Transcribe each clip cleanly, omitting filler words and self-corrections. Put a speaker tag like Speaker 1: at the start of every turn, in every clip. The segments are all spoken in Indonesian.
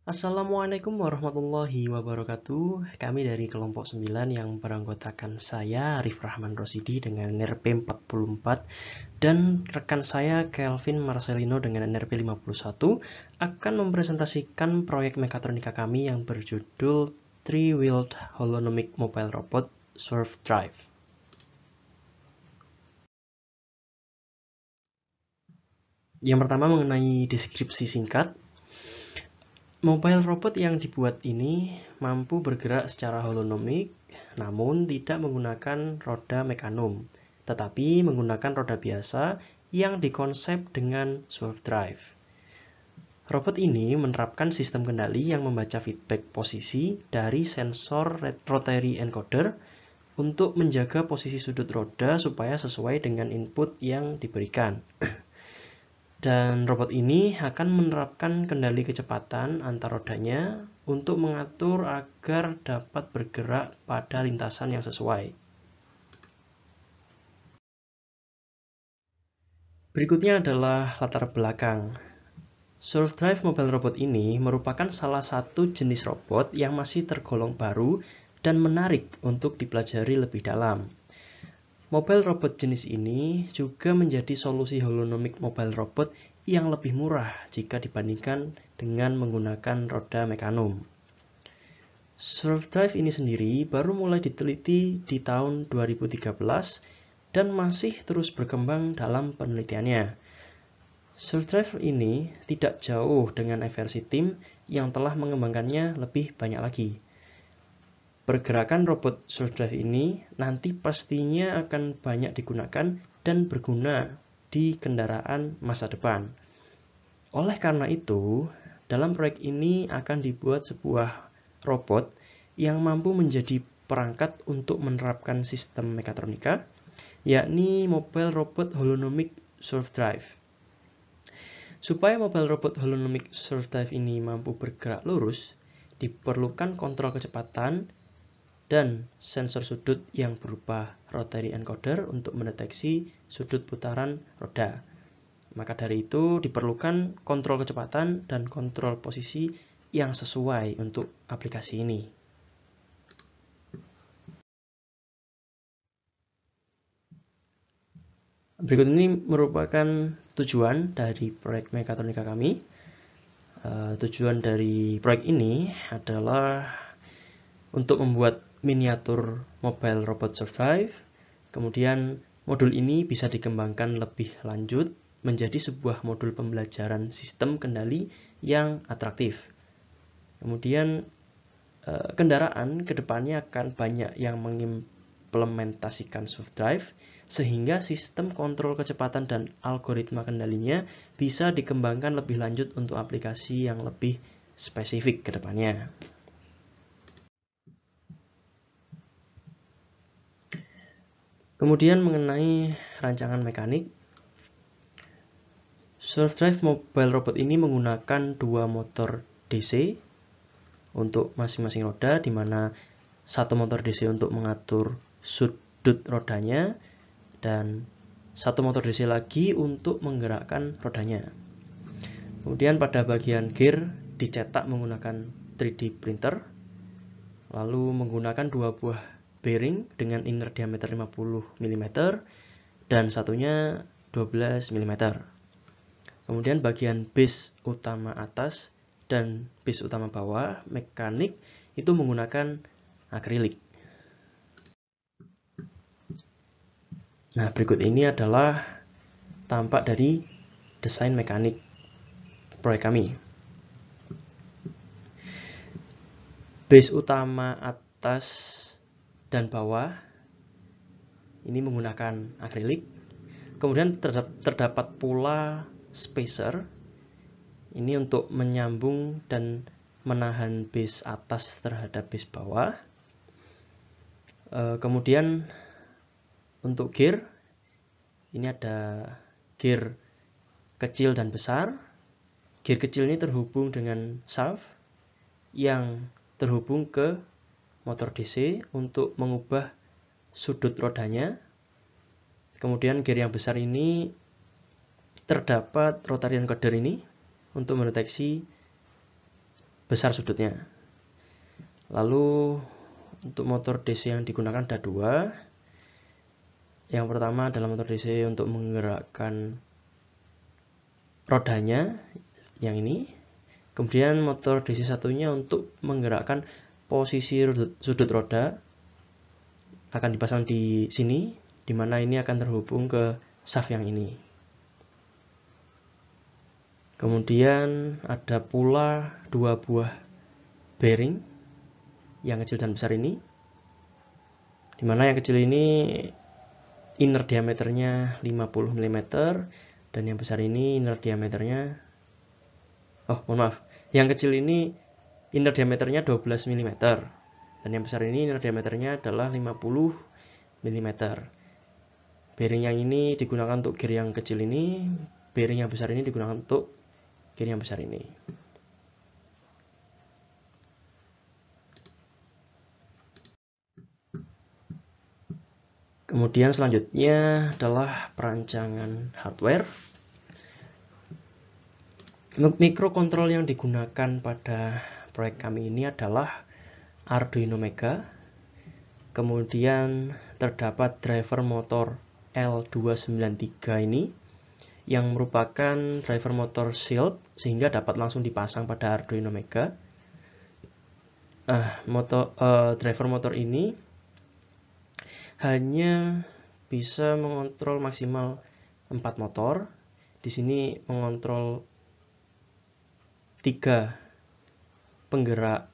Speaker 1: Assalamualaikum warahmatullahi wabarakatuh. Kami dari kelompok 9 yang beranggotakan saya, Arif Rahman Rosidi dengan NRP 44 dan rekan saya, Kelvin Marcelino dengan NRP 51 akan mempresentasikan proyek mekatronika kami yang berjudul Three-Wheeled Holonomic Mobile Robot Swerve Drive. Yang pertama mengenai deskripsi singkat. Mobile robot yang dibuat ini mampu bergerak secara holonomik, namun tidak menggunakan roda mekanom, tetapi menggunakan roda biasa yang dikonsep dengan swerve drive. Robot ini menerapkan sistem kendali yang membaca feedback posisi dari sensor rotary encoder untuk menjaga posisi sudut roda supaya sesuai dengan input yang diberikan. Dan robot ini akan menerapkan kendali kecepatan antar rodanya untuk mengatur agar dapat bergerak pada lintasan yang sesuai. Berikutnya adalah latar belakang. Swerve Drive Mobile Robot ini merupakan salah satu jenis robot yang masih tergolong baru dan menarik untuk dipelajari lebih dalam. Mobile robot jenis ini juga menjadi solusi holonomic mobile robot yang lebih murah jika dibandingkan dengan menggunakan roda mekanom. Swerve Drive ini sendiri baru mulai diteliti di tahun 2013 dan masih terus berkembang dalam penelitiannya. Swerve Drive ini tidak jauh dengan eversi tim yang telah mengembangkannya lebih banyak lagi. Pergerakan robot Swerve Drive ini nanti pastinya akan banyak digunakan dan berguna di kendaraan masa depan. Oleh karena itu, dalam proyek ini akan dibuat sebuah robot yang mampu menjadi perangkat untuk menerapkan sistem mekatronika, yakni Mobile Robot Holonomic Swerve Drive. Supaya Mobile Robot Holonomic Swerve Drive ini mampu bergerak lurus, diperlukan kontrol kecepatan dan sensor sudut yang berupa rotary encoder untuk mendeteksi sudut putaran roda. Maka dari itu diperlukan kontrol kecepatan dan kontrol posisi yang sesuai untuk aplikasi ini. Berikut ini merupakan tujuan dari proyek mekatronika kami. Tujuan dari proyek ini adalah untuk membuat miniatur mobile robot Swerve Drive. Kemudian modul ini bisa dikembangkan lebih lanjut menjadi sebuah modul pembelajaran sistem kendali yang atraktif. Kemudian kendaraan kedepannya akan banyak yang mengimplementasikan Swerve Drive sehingga sistem kontrol kecepatan dan algoritma kendalinya bisa dikembangkan lebih lanjut untuk aplikasi yang lebih spesifik kedepannya. Kemudian mengenai rancangan mekanik, Swerve Drive Mobile Robot ini menggunakan dua motor DC untuk masing-masing roda, di mana satu motor DC untuk mengatur sudut rodanya dan satu motor DC lagi untuk menggerakkan rodanya. Kemudian pada bagian gear dicetak menggunakan 3D printer, lalu menggunakan dua buah bearing dengan inner diameter 50 mm dan satunya 12 mm. Kemudian bagian base utama atas dan base utama bawah mekanik itu menggunakan akrilik. Nah, berikut ini adalah tampak dari desain mekanik proyek kami. Base utama atas dan bawah ini menggunakan akrilik. Kemudian terdapat pula spacer ini untuk menyambung dan menahan base atas terhadap base bawah. Kemudian untuk gear ini ada gear kecil dan besar. Gear kecil ini terhubung dengan shaft yang terhubung ke motor DC untuk mengubah sudut rodanya. Kemudian gear yang besar ini terdapat rotary encoder ini untuk mendeteksi besar sudutnya. Lalu untuk motor DC yang digunakan ada dua. Yang pertama adalah motor DC untuk menggerakkan rodanya, yang ini. Kemudian motor DC satunya untuk menggerakkan posisi sudut roda, akan dipasang di sini, di mana ini akan terhubung ke shaft yang ini. Kemudian ada pula dua buah bearing, yang kecil dan besar ini, dimana yang kecil ini inner diameternya 50 mm dan yang besar ini inner diameternya yang kecil ini inner diameternya 12 mm dan yang besar ini inner diameternya adalah 50 mm. Bearing yang ini digunakan untuk gear yang kecil ini, bearing yang besar ini digunakan untuk gear yang besar ini. Kemudian selanjutnya adalah perancangan hardware. Mikrokontrol yang digunakan pada proyek kami ini adalah Arduino Mega. Kemudian terdapat driver motor L293 ini yang merupakan driver motor shield sehingga dapat langsung dipasang pada Arduino Mega. Driver motor ini hanya bisa mengontrol maksimal 4 motor. Di sini mengontrol 3 penggerak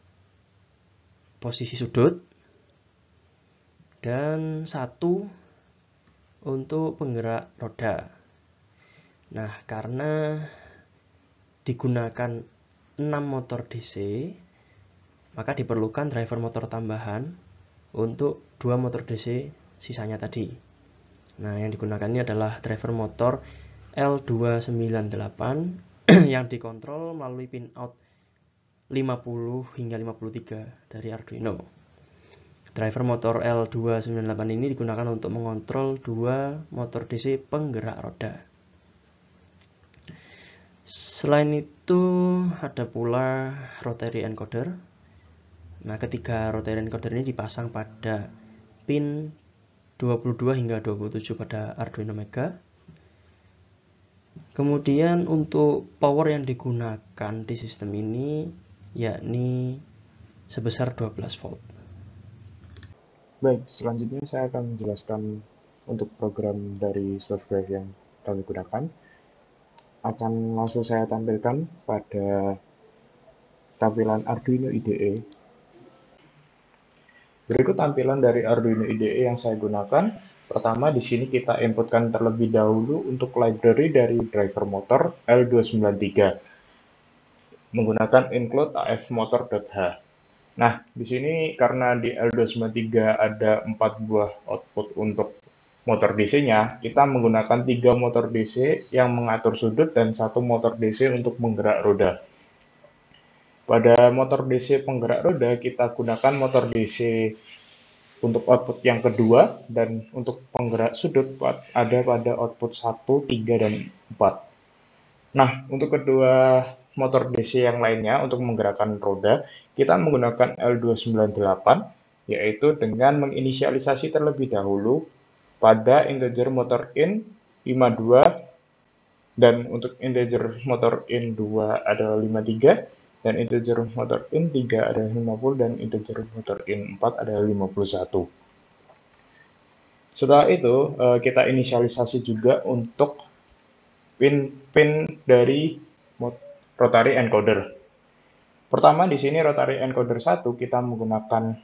Speaker 1: posisi sudut dan 1 untuk penggerak roda. Nah, karena digunakan 6 motor DC, maka diperlukan driver motor tambahan untuk 2 motor DC sisanya tadi. Nah, yang digunakannya adalah driver motor L298 yang dikontrol melalui pin out 50 hingga 53 dari Arduino. Driver motor L298 ini digunakan untuk mengontrol 2 motor DC penggerak roda. Selain itu ada pula rotary encoder. Nah, ketiga rotary encoder ini dipasang pada pin 22 hingga 27 pada Arduino Mega. Kemudian untuk power yang digunakan di sistem ini yakni sebesar 12 volt.
Speaker 2: Baik, selanjutnya saya akan menjelaskan untuk program dari software yang kami gunakan. Akan langsung saya tampilkan pada tampilan Arduino IDE. Berikut tampilan dari Arduino IDE yang saya gunakan. Pertama, di sini kita inputkan terlebih dahulu untuk library dari driver motor L293 menggunakan include afmotor.h. Nah, di sini karena di L293 ada 4 buah output untuk motor DC-nya, kita menggunakan 3 motor DC yang mengatur sudut dan 1 motor DC untuk menggerak roda. Pada motor DC penggerak roda, kita gunakan motor DC untuk output yang kedua, dan untuk penggerak sudut ada pada output 1, 3, dan 4. Nah, untuk kedua motor DC yang lainnya untuk menggerakkan roda, kita menggunakan L298, yaitu dengan menginisialisasi terlebih dahulu pada integer motor in 52, dan untuk integer motor in 2 adalah 53, dan integer motor in 3 adalah 50, dan integer motor in 4 adalah 51. Setelah itu, kita inisialisasi juga untuk pin dari rotary encoder. Pertama, di sini rotary encoder 1 kita menggunakan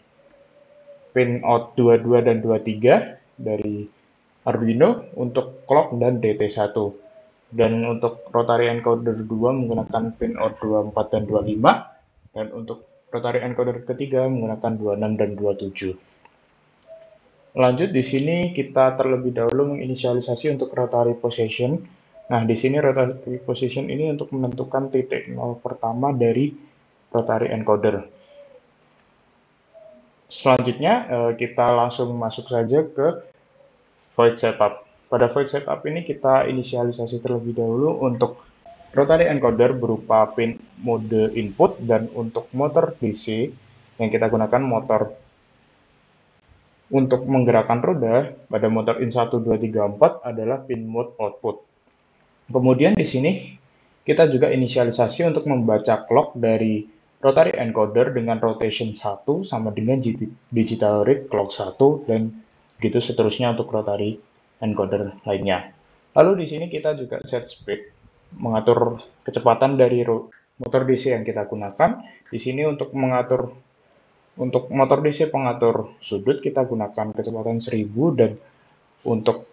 Speaker 2: pin out 22 dan 23 dari Arduino untuk clock dan DT1. Dan untuk rotary encoder 2 menggunakan pin out 24 dan 25, dan untuk rotary encoder ketiga menggunakan 26 dan 27. Lanjut, di sini kita terlebih dahulu menginisialisasi untuk rotary position. Nah, di sini rotary position ini untuk menentukan titik 0 pertama dari rotary encoder. Selanjutnya, kita langsung masuk saja ke void setup. Pada void setup ini kita inisialisasi terlebih dahulu untuk rotary encoder berupa pin mode input, dan untuk motor DC yang kita gunakan motor untuk menggerakkan roda pada motor in 1, 2, 3, 4 adalah pin mode output. Kemudian di sini kita juga inisialisasi untuk membaca clock dari rotary encoder dengan rotation 1 sama dengan digital read clock 1, dan begitu seterusnya untuk rotary encoder lainnya. Lalu di sini kita juga set speed, mengatur kecepatan dari motor DC yang kita gunakan. Di sini untuk motor DC pengatur sudut kita gunakan kecepatan 1000, dan untuk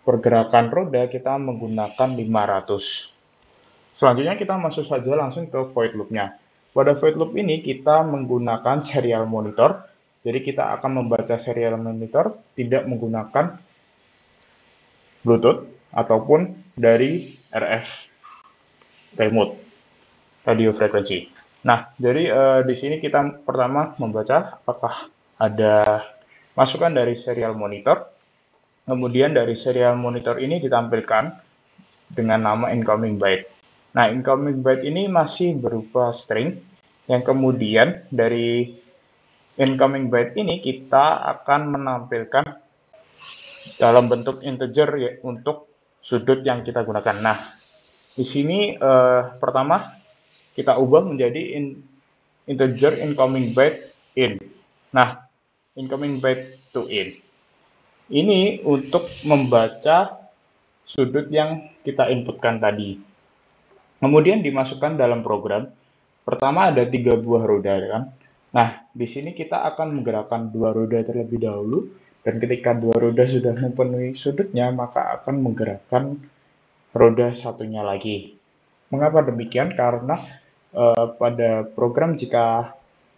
Speaker 2: pergerakan roda kita menggunakan 500. Selanjutnya kita masuk saja langsung ke void loop-nya. Pada void loop ini kita menggunakan serial monitor. Jadi kita akan membaca serial monitor tidak menggunakan Bluetooth ataupun dari RF remote radio frekuensi. Nah, jadi di sini kita pertama membaca apakah ada masukan dari serial monitor. Kemudian dari serial monitor ini ditampilkan dengan nama incoming byte. Nah, incoming byte ini masih berupa string, yang kemudian dari incoming byte ini kita akan menampilkan dalam bentuk integer ya, untuk sudut yang kita gunakan. Nah, di sini pertama kita ubah menjadi integer incoming byte in. Nah, incoming byte to in ini untuk membaca sudut yang kita inputkan tadi. Kemudian dimasukkan dalam program. Pertama ada 3 buah roda kan. Nah, di sini kita akan menggerakkan 2 roda terlebih dahulu, dan ketika 2 roda sudah memenuhi sudutnya, maka akan menggerakkan roda satunya lagi. Mengapa demikian? Karena pada program jika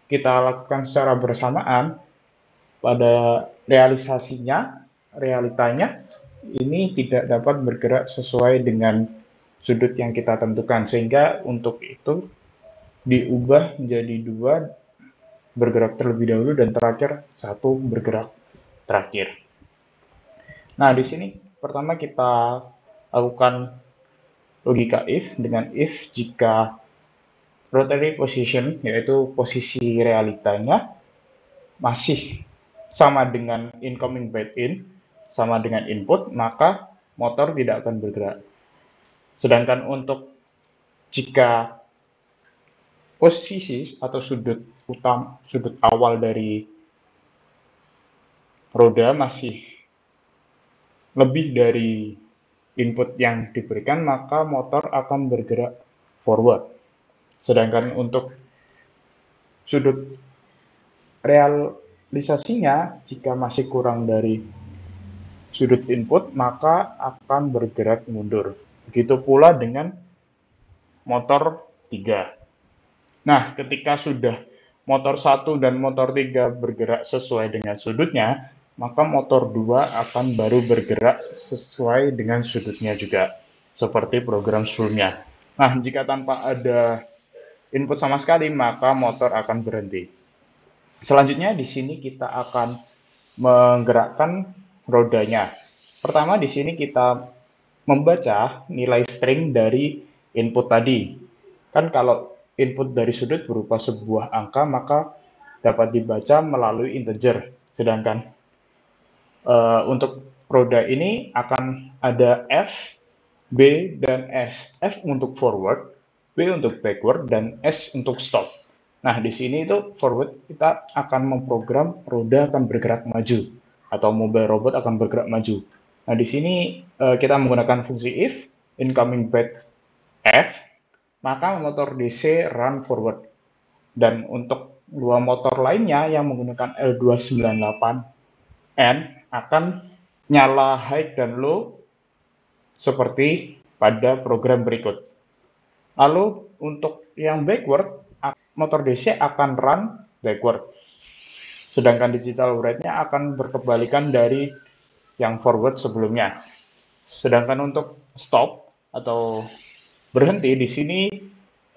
Speaker 2: kita lakukan secara bersamaan, pada realitanya ini tidak dapat bergerak sesuai dengan sudut yang kita tentukan, sehingga untuk itu diubah menjadi 2 bergerak terlebih dahulu dan terakhir 1 bergerak terakhir. Nah, di sini pertama kita lakukan logika if dengan if jika rotary position, yaitu posisi realitanya, masih sama dengan incoming byte in, sama dengan input, maka motor tidak akan bergerak. Sedangkan untuk jika posisi atau sudut awal dari roda masih lebih dari input yang diberikan, maka motor akan bergerak forward. Sedangkan untuk sudut realisasinya, jika masih kurang dari sudut input, maka akan bergerak mundur. Begitu pula dengan motor 3. Nah, ketika sudah motor 1 dan motor 3 bergerak sesuai dengan sudutnya, maka motor 2 akan baru bergerak sesuai dengan sudutnya juga, seperti program sebelumnya. Nah, jika tanpa ada input sama sekali, maka motor akan berhenti. Selanjutnya di sini kita akan menggerakkan rodanya. Pertama di sini kita membaca nilai string dari input tadi. Kan kalau input dari sudut berupa sebuah angka, maka dapat dibaca melalui integer. Sedangkan untuk roda ini akan ada F, B, dan S. F untuk forward, B untuk backward, dan S untuk stop. Nah, di sini itu forward kita akan memprogram roda akan bergerak maju, atau mobile robot akan bergerak maju. Nah, di sini kita menggunakan fungsi if, incoming byte F, maka motor DC run forward. Dan untuk 2 motor lainnya yang menggunakan L298N akan nyala high dan low seperti pada program berikut. Lalu untuk yang backward, motor DC akan run backward. Sedangkan digital write-nya akan berkebalikan dari yang forward sebelumnya. Sedangkan untuk stop atau berhenti, di sini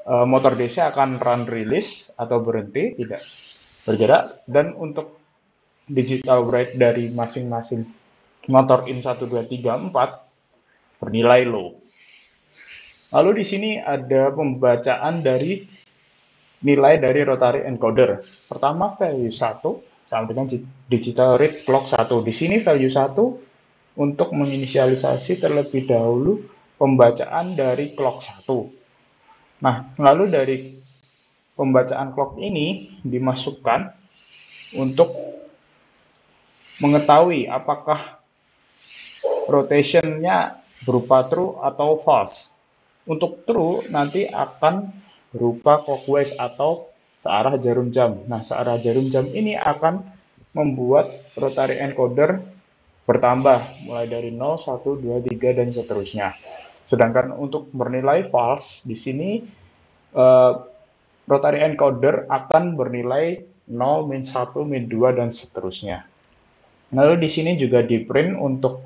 Speaker 2: motor DC akan run release atau berhenti, tidak bergerak. Dan untuk digital write dari masing-masing motor in 1, 2, 3, 4 bernilai low. Lalu di sini ada pembacaan dari nilai dari rotary encoder. Pertama value 1 sama dengan digital read clock 1. Di sini value 1 untuk menginisialisasi terlebih dahulu pembacaan dari clock 1. Nah, lalu dari pembacaan clock ini dimasukkan untuk mengetahui apakah rotationnya berupa true atau false. Untuk true nanti akan berupa clockwise atau searah jarum jam. Nah, searah jarum jam ini akan membuat rotary encoder bertambah mulai dari 0, 1, 2, 3 dan seterusnya. Sedangkan untuk bernilai false di sini rotary encoder akan bernilai 0, min 1, min 2 dan seterusnya. Lalu di sini juga di print untuk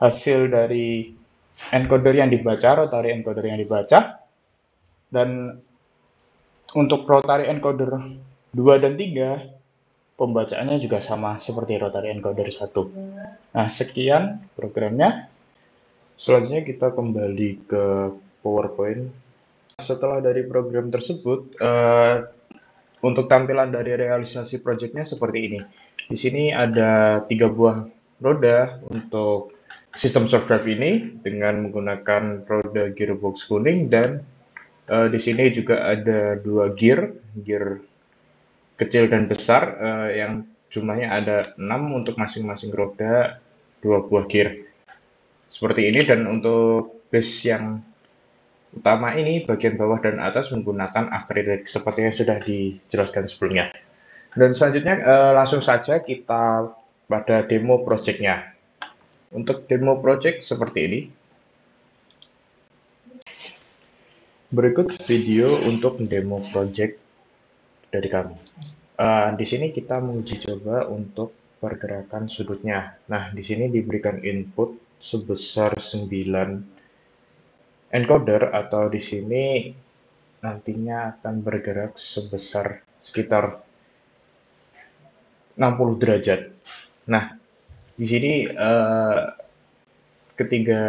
Speaker 2: hasil dari encoder yang dibaca, rotary encoder yang dibaca. Dan untuk rotary encoder 2 dan 3, pembacaannya juga sama seperti rotary encoder 1. Nah, sekian programnya. Selanjutnya kita kembali ke PowerPoint. Setelah dari program tersebut, untuk tampilan dari realisasi proyeknya seperti ini. Di sini ada 3 buah roda untuk sistem soft drive ini dengan menggunakan roda gearbox kuning, dan di sini juga ada 2 gear kecil dan besar yang jumlahnya ada 6 untuk masing-masing roda, 2 buah gear. Seperti ini, dan untuk base yang utama ini bagian bawah dan atas menggunakan akrilik seperti yang sudah dijelaskan sebelumnya. Dan selanjutnya langsung saja kita pada demo projectnya. Untuk demo project seperti ini. Berikut video untuk demo project dari kami. Di sini kita menguji coba untuk pergerakan sudutnya. Nah, di sini diberikan input sebesar 9 encoder, atau di sini nantinya akan bergerak sebesar sekitar 60 derajat. Nah, di sini ketiga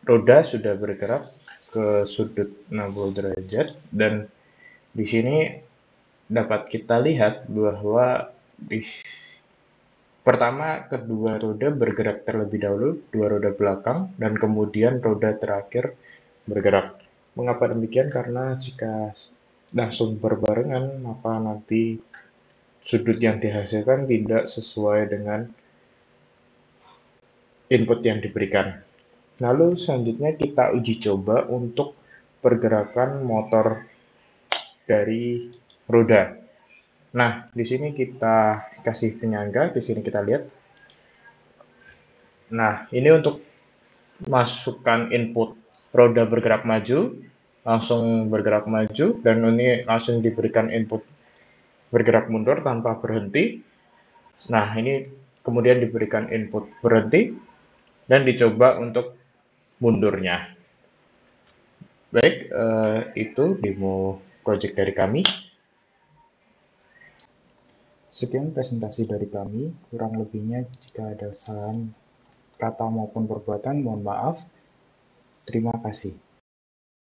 Speaker 2: roda sudah bergerak ke sudut 60 derajat, dan di sini dapat kita lihat bahwa pertama kedua roda bergerak terlebih dahulu, dua roda belakang, dan kemudian roda terakhir bergerak. Mengapa demikian? Karena jika langsung berbarengan, maka nanti sudut yang dihasilkan tidak sesuai dengan input yang diberikan. Lalu selanjutnya kita uji coba untuk pergerakan motor dari roda. Nah, di sini kita kasih penyangga, di sini kita lihat. Nah, ini untuk masukkan input roda bergerak maju, langsung bergerak maju, dan ini langsung diberikan input bergerak mundur tanpa berhenti. Nah, ini kemudian diberikan input berhenti, dan dicoba untuk mundurnya. Baik, itu demo project dari kami. Sekian presentasi dari kami, kurang lebihnya jika ada kesalahan kata maupun perbuatan, mohon maaf. Terima kasih.